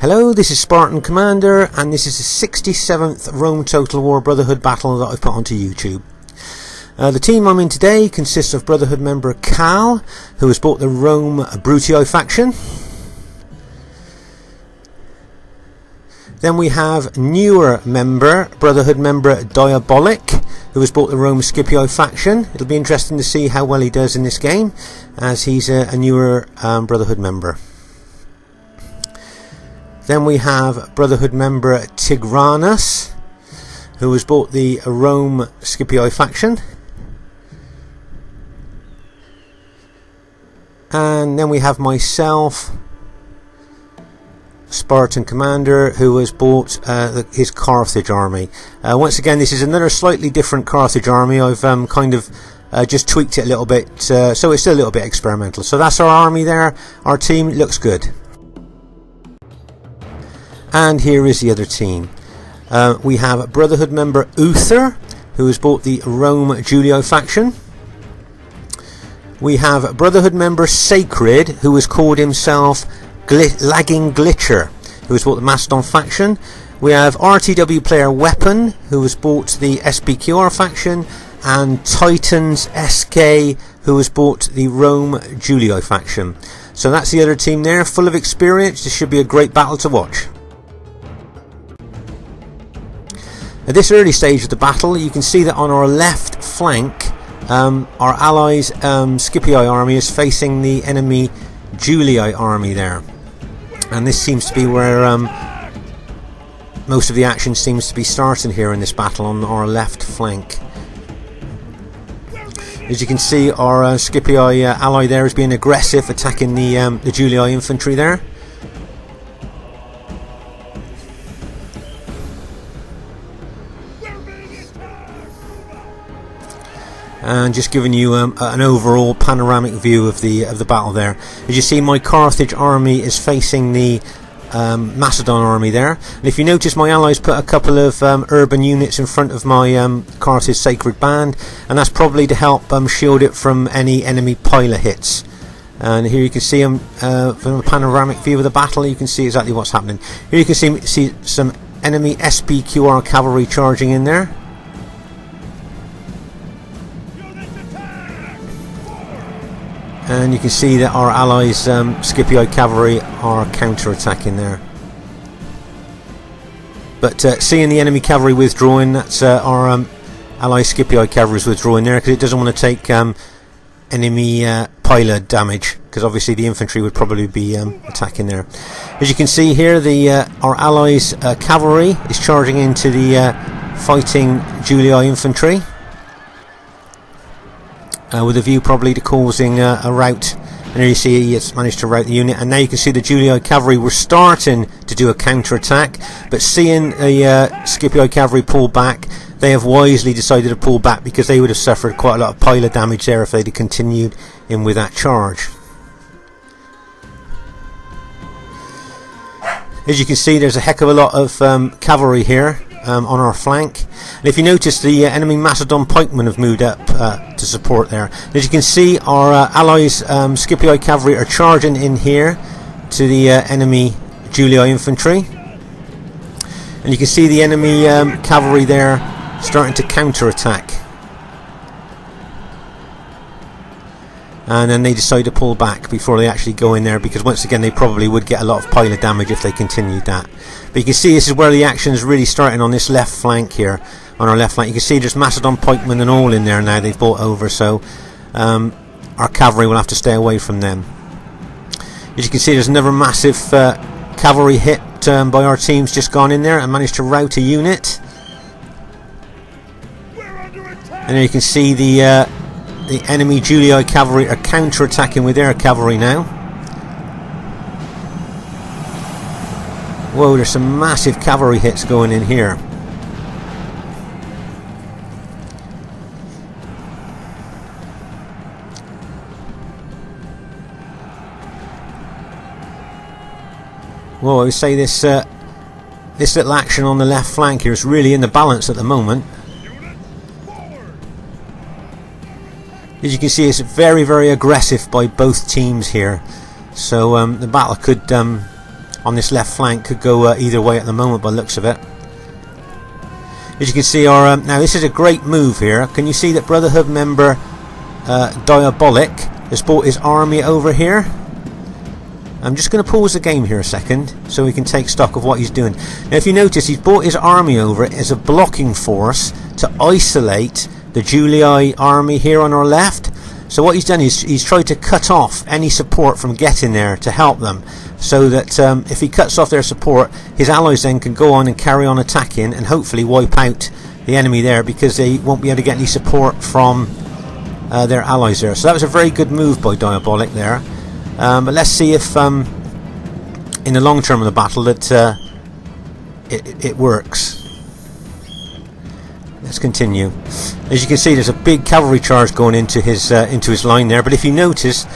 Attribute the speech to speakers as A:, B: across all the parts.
A: Hello, this is Spartan Commander, and this is the 67th Rome Total War Brotherhood battle that I've put onto YouTube. The team I'm in today consists of Brotherhood member Cal, who has bought the Rome BROTHERHOOD faction. Then we have newer member, Brotherhood member Diabolic, who has bought the Rome Scipio faction. It'll be interesting to see how well he does in this game, as he's a newer Brotherhood member. Then we have Brotherhood member Tigranus, who has bought the Rome Scipio faction. And then we have myself, Spartan Commander, who has bought his Carthage army. Once again, this is another slightly different Carthage army. I've kind of just tweaked it a little bit, so it's still a little bit experimental. So that's our army there. Our team looks good. And here is the other team. We have Brotherhood member Uther, who has bought the Rome Julio faction. We have Brotherhood member Sacred, who has called himself Lagging Glitcher, who has bought the Mastodon faction. We have RTW player Weapon, who has bought the SBQR faction, and Titans SK, who has bought the Rome Julio faction. So that's the other team there, full of experience. This should be a great battle to watch. At this early stage of the battle, you can see that on our left flank, our allies' Scipio army is facing the enemy Julii army there. And this seems to be where most of the action seems to be starting here in this battle, on our left flank. As you can see, our Scipio ally there is being aggressive, attacking the Julii infantry there. And just giving you an overall panoramic view of the battle there. As you see, my Carthage army is facing the Macedon army there. And if you notice, my allies put a couple of urban units in front of my Carthage Sacred Band, and that's probably to help shield it from any enemy pilot hits. And here you can see from a panoramic view of the battle, you can see exactly what's happening. Here you can see some enemy SBQR cavalry charging in there. And you can see that our allies' Scipio cavalry are counter-attacking there. But seeing the enemy cavalry withdrawing, that's our allies' Scipio cavalry is withdrawing there, because it doesn't want to take enemy pilot damage, because obviously the infantry would probably be attacking there. As you can see here, our allies' cavalry is charging into the fighting Julii infantry. With a view probably to causing a rout. And here you see he has managed to rout the unit, and now you can see the Julii cavalry were starting to do a counter-attack, but seeing the Scipio cavalry pull back, they have wisely decided to pull back, because they would have suffered quite a lot of pilot damage there if they'd have continued in with that charge. As you can see, there's a heck of a lot of cavalry here on our flank. And if you notice, the enemy Macedon pikemen have moved up to support there. As you can see, our allies' Scipio cavalry are charging in here to the enemy Julii infantry. And you can see the enemy cavalry there starting to counter-attack. And then they decide to pull back before they actually go in there, because once again they probably would get a lot of pilot damage if they continued that. But you can see this is where the action is really starting, on this left flank here. On our left flank you can see there's Macedon pikemen and all in there now. They've brought over, so our cavalry will have to stay away from them. As you can see, there's another massive cavalry hit by our teams just gone in there and managed to rout a unit. And there you can see the enemy Julii cavalry are counter-attacking with their cavalry now. Whoa, there's some massive cavalry hits going in here. Well, I would say this little action on the left flank here is really in the balance at the moment. As you can see, it's very, very aggressive by both teams here. So the battle could on this left flank could go either way at the moment by the looks of it. As you can see, our now this is a great move here. Can you see that Brotherhood member Diabolic has brought his army over here? I'm just going to pause the game here a second so we can take stock of what he's doing. Now if you notice, he's brought his army over as a blocking force to isolate the Julii army here on our left. So what he's done is he's tried to cut off any support from getting there to help them, so that if he cuts off their support, his allies then can go on and carry on attacking and hopefully wipe out the enemy there, because they won't be able to get any support from their allies there. So that was a very good move by Diabolic there. But let's see if in the long term of the battle that it works. Let's continue. As you can see, there's a big cavalry charge going into his line there. But if you notice,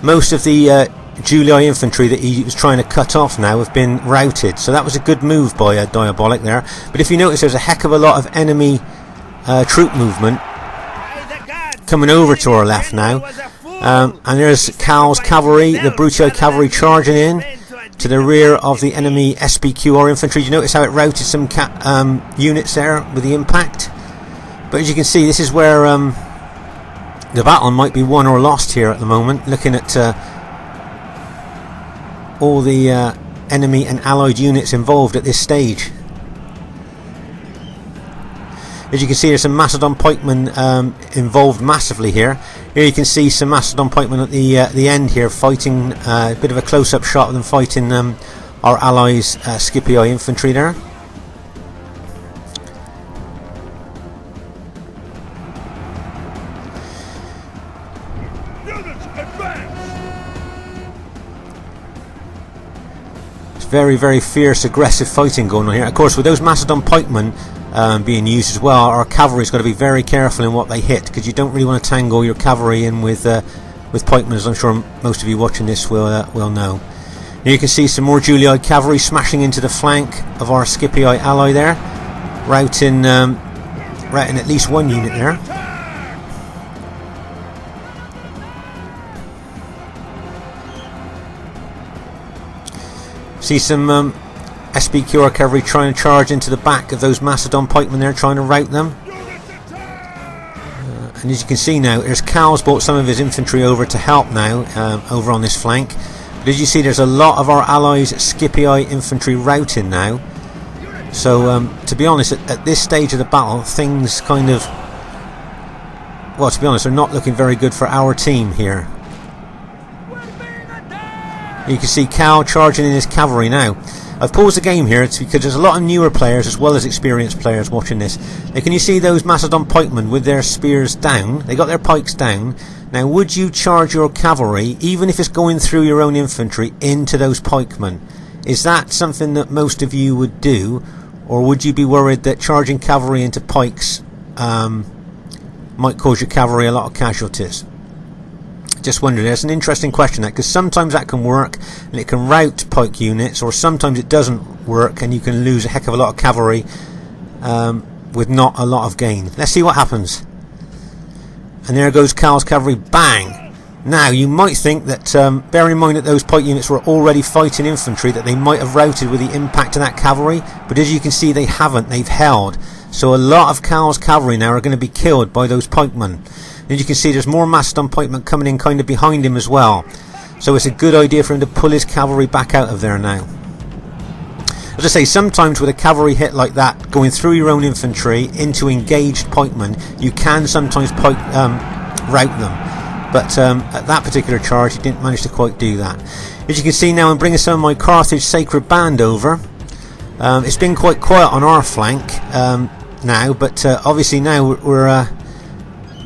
A: most of the Julii infantry that he was trying to cut off now have been routed. So that was a good move by Diabolic there. But if you notice, there's a heck of a lot of enemy troop movement coming over to our left now. And there's Cal's cavalry, the Brutii cavalry, charging in to the rear of the enemy SPQR infantry. You notice how it routed some units there with the impact. But as you can see, this is where the battle might be won or lost here at the moment. Looking at all the enemy and allied units involved at this stage. As you can see, there's some Macedon pikemen involved massively here. Here you can see some Macedon pikemen at the end here fighting, a bit of a close-up shot of them fighting our allies' Scipii infantry there. It's very, very fierce, aggressive fighting going on here. Of course, with those Macedon pikemen being used as well, our cavalry's got to be very careful in what they hit, because you don't really want to tangle your cavalry in with pikemen, as I'm sure most of you watching this will know. Now you can see some more Julii cavalry smashing into the flank of our Scipii ally there, routing at least one unit there. See some SPQR cavalry trying to charge into the back of those Macedon pikemen there, trying to rout them. And as you can see now, there's Cal's brought some of his infantry over to help now over on this flank. But as you see, there's a lot of our allies' Scipii infantry routing now. So to be honest, at this stage of the battle, things kind of, well, to be honest, are not looking very good for our team here. You can see Cal charging in his cavalry now. I've paused the game here, it's because there's a lot of newer players as well as experienced players watching this. Now can you see those Macedon pikemen with their spears down? They got their pikes down. Now would you charge your cavalry, even if it's going through your own infantry, into those pikemen? Is that something that most of you would do? Or would you be worried that charging cavalry into pikes might cause your cavalry a lot of casualties? Just wondering. It's an interesting question, that, because sometimes that can work and it can rout pike units, or sometimes it doesn't work and you can lose a heck of a lot of cavalry with not a lot of gain. Let's see what happens. And there goes Cal's cavalry, bang! Now you might think that, bear in mind that those pike units were already fighting infantry, that they might have routed with the impact of that cavalry, but as you can see, they haven't. They've held. So a lot of Cal's cavalry now are going to be killed by those pikemen. And you can see there's more Macedon pikemen coming in kind of behind him as well. So it's a good idea for him to pull his cavalry back out of there now. As I say, sometimes with a cavalry hit like that, going through your own infantry into engaged pikemen, you can sometimes rout them. But at that particular charge, he didn't manage to quite do that. As you can see now, I'm bringing some of my Carthage Sacred Band over. It's been quite quiet on our flank now, but obviously now we're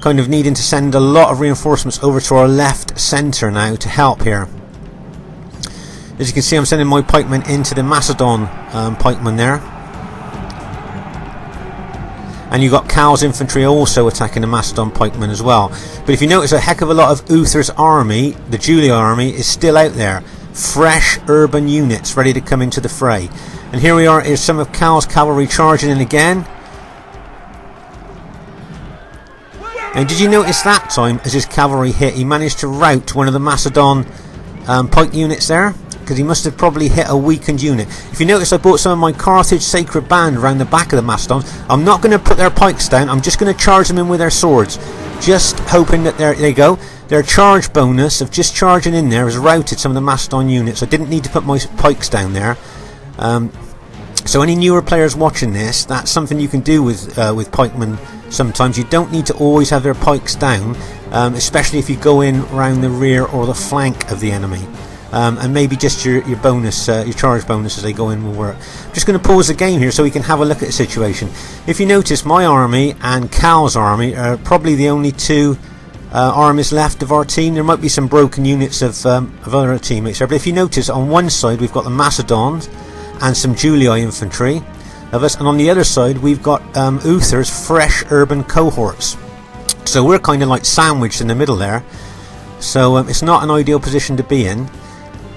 A: kind of needing to send a lot of reinforcements over to our left centre now to help here. As you can see, I'm sending my pikemen into the Macedon pikemen there. And you've got Cal's infantry also attacking the Macedon pikemen as well. But if you notice, a heck of a lot of Uther's army, the Julii army, is still out there. Fresh urban units ready to come into the fray. And here we are, is some of Cal's cavalry charging in again. And did you notice that time, as his cavalry hit, he managed to rout one of the Macedon pike units there? because he must have probably hit a weakened unit. If you notice, I brought some of my Carthage Sacred Band around the back of the Mastodons. I'm not going to put their pikes down, I'm just going to charge them in with their swords, just hoping that there you go, their charge bonus of just charging in there has routed some of the Mastodon units. I didn't need to put my pikes down there. So any newer players watching this, that's something you can do with pikemen. Sometimes you don't need to always have their pikes down, especially if you go in around the rear or the flank of the enemy. And maybe just your bonus, your charge bonus as they go in will work. I'm just going to pause the game here so we can have a look at the situation. If you notice, my army and Cal's army are probably the only two armies left of our team. There might be some broken units of other teammates there, but if you notice, on one side we've got the Macedons and some Julii infantry of us, and on the other side we've got Uther's fresh urban cohorts. So we're kind of like sandwiched in the middle there, so it's not an ideal position to be in,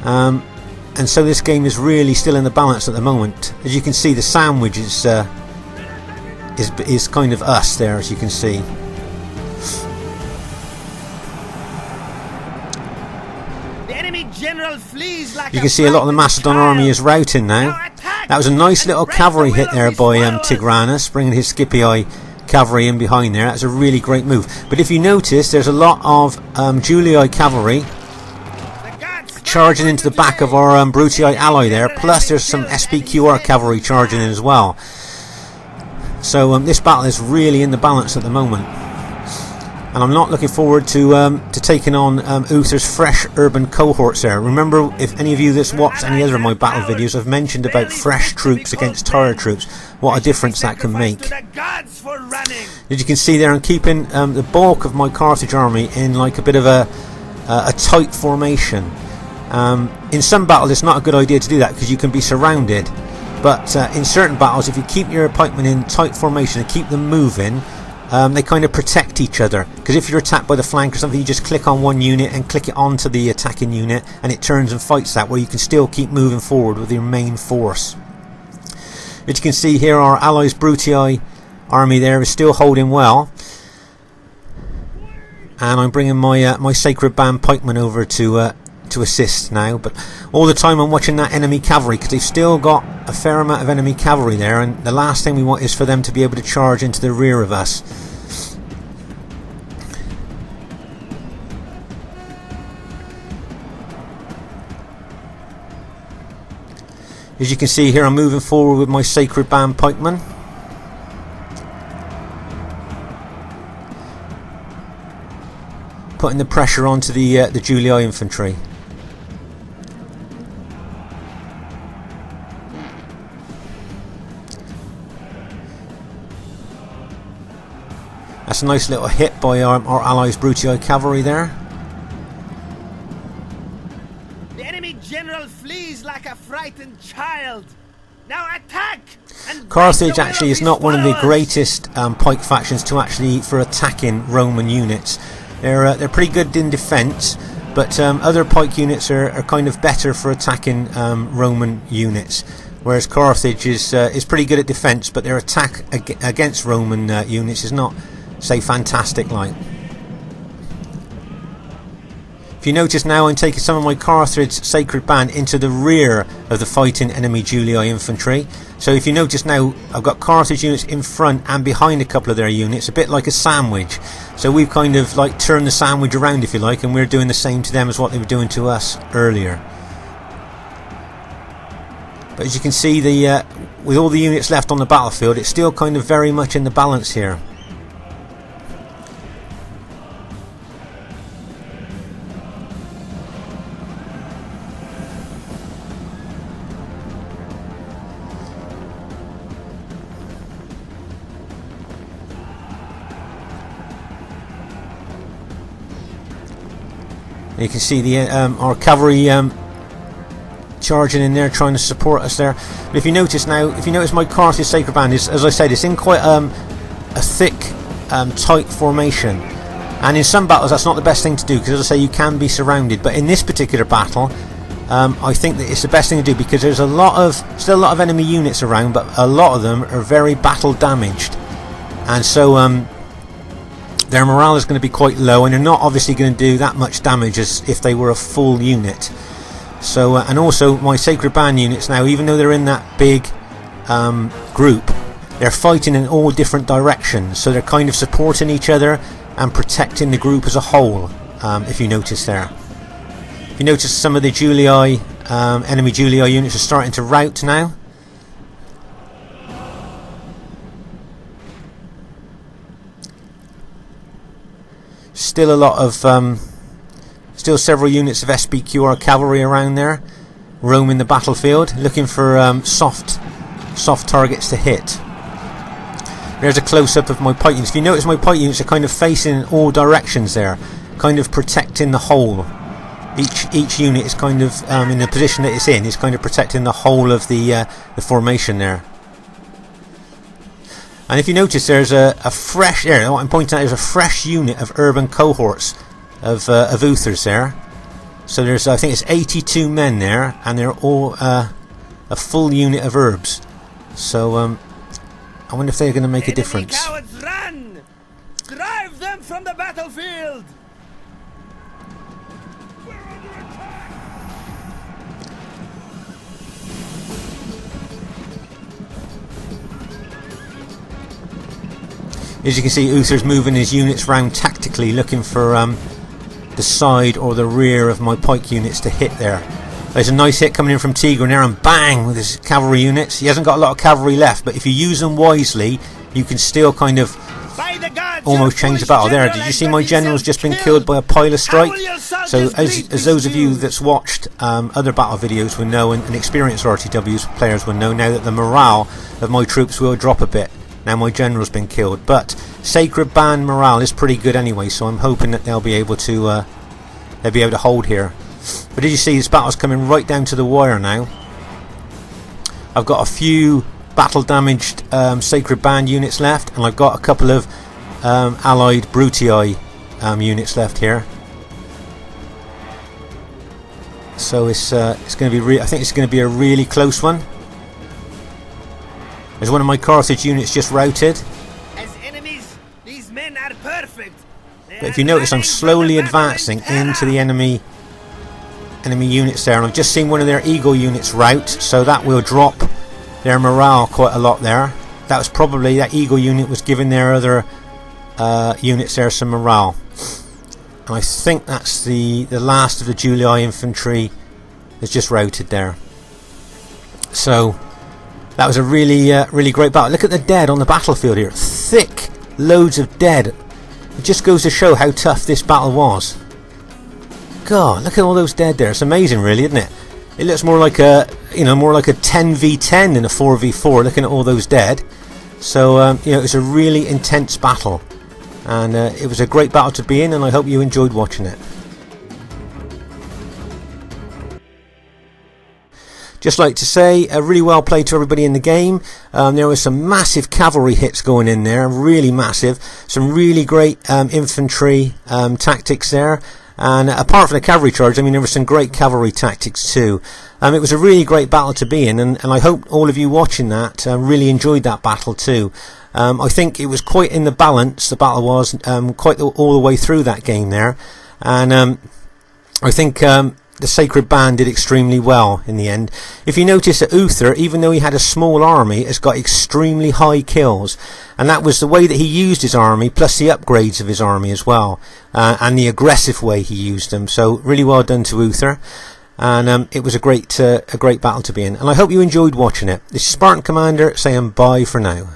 A: and so this game is really still in the balance at the moment. As you can see, the sandwich is kind of us there, as you can see. You can see a lot of the Macedon army is routing now. That was a nice little cavalry hit there by Tigranes, bringing his Scipii cavalry in behind there. That's a really great move. But if you notice, there's a lot of Julii cavalry charging into the back of our Brutii ally there, plus there's some SPQR cavalry charging in as well. So this battle is really in the balance at the moment, and I'm not looking forward to taking on Uther's fresh urban cohorts there. Remember, if any of you that's watched any other of my battle videos, I've mentioned about fresh troops against tired troops, what a difference that can make. As you can see there, I'm keeping the bulk of my Carthage army in like a bit of a tight formation. In some battles it's not a good idea to do that because you can be surrounded, but in certain battles, if you keep your pikemen in tight formation and keep them moving, they kind of protect each other, because if you're attacked by the flank or something, you just click on one unit and click it onto the attacking unit and it turns and fights that, where you can still keep moving forward with your main force. As you can see here, our allies' Brutii army there is still holding well, and I'm bringing my my Sacred Band pikemen over to assist now. But all the time I'm watching that enemy cavalry, because they've still got a fair amount of enemy cavalry there, and the last thing we want is for them to be able to charge into the rear of us. As you can see here, I'm moving forward with my Sacred Band pikemen. Putting the pressure onto the Julii infantry. That's a nice little hit by our allies' Brutii cavalry there.
B: The enemy general flees like a frightened child. Now attack!
A: Carthage actually is not one of the greatest pike factions for attacking Roman units. They're pretty good in defence, but other pike units are kind of better for attacking Roman units. Whereas Carthage is pretty good at defence, but their attack against Roman units is not, say, fantastic like. If you notice now, I'm taking some of my Carthage Sacred Band into the rear of the fighting enemy Julii infantry. So if you notice now, I've got Carthage units in front and behind a couple of their units, a bit like a sandwich. So we've kind of like turned the sandwich around, if you like, and we're doing the same to them as what they were doing to us earlier. But as you can see, with all the units left on the battlefield, it's still kind of very much in the balance here. You can see our cavalry charging in there, trying to support us there. But if you notice now, my Carthage Sacred Band is, as I said, it's in quite a thick, tight formation. And in some battles, that's not the best thing to do, because, as I say, you can be surrounded. But in this particular battle, I think that it's the best thing to do, because there's still a lot of enemy units around, but a lot of them are very battle damaged, and so their morale is going to be quite low, and they're not obviously going to do that much damage as if they were a full unit. So and also my Sacred Band units now, even though they're in that big group, they're fighting in all different directions, so they're kind of supporting each other and protecting the group as a whole. If you notice there, if you notice, some of the Julii, enemy Julii units are starting to rout now. Still a lot of still several units of SBQR cavalry around there, roaming the battlefield, looking for soft targets to hit. There's a close-up of my pike units. If you notice, my pike units are kind of facing in all directions there, kind of protecting the whole. Each unit is kind of in the position that it's in, is kind of protecting the whole of the formation there. And if you notice, there's a fresh, what I'm pointing out is a fresh unit of urban cohorts of Uthers there. So there's, I think it's 82 men there, and they're all a full unit of herbs. So I wonder if they're going to make a difference.
B: Cowards, run! Drive them from the battlefield!
A: As you can see, Uther's moving his units round tactically, looking for the side or the rear of my pike units to hit there. There's a nice hit coming in from Tigran there, and bang, with his cavalry units. He hasn't got a lot of cavalry left, but if you use them wisely, you can still kind of almost change the battle. There, did you see my general's just been killed by a pilot strike? So as those of you that's watched other battle videos will know, and experienced RTW players will know now, that the morale of my troops will drop a bit. Now my general's been killed, but Sacred Band morale is pretty good anyway, so I'm hoping that they'll be able to hold here. But as you see, this battle's coming right down to the wire now. I've got a few battle damaged Sacred Band units left, and I've got a couple of allied Brutii units left here. So it's going to be I think it's going to be a really close one. There's one of my Carthage units just routed.
B: As enemies, these men are perfect.
A: But if you notice, I'm slowly advancing into the enemy units there, and I've just seen one of their Eagle units rout, so that will drop their morale quite a lot there. That was probably, that Eagle unit was giving their other units there some morale. And I think that's the last of the Julii infantry is just routed there. So that was a really great battle. Look at the dead on the battlefield here. Thick loads of dead. It just goes to show how tough this battle was. God, look at all those dead there. It's amazing, really, isn't it? It looks more like a 10v10 than a 4v4. Looking at all those dead. So it was a really intense battle, and it was a great battle to be in, and I hope you enjoyed watching it. Just like to say, really well played to everybody in the game. There was some massive cavalry hits going in there, really massive. Some really great infantry tactics there. And apart from the cavalry charge, I mean, there were some great cavalry tactics too. It was a really great battle to be in, and I hope all of you watching that really enjoyed that battle too. I think it was quite in the balance, the battle was, quite all the way through that game there. And I think the Sacred Band did extremely well in the end. If you notice that Uther, even though he had a small army, has got extremely high kills, and that was the way that he used his army, plus the upgrades of his army as well, and the aggressive way he used them. So really well done to Uther, and it was a great battle to be in, and I hope you enjoyed watching it. This is Spartan Commander saying bye for now.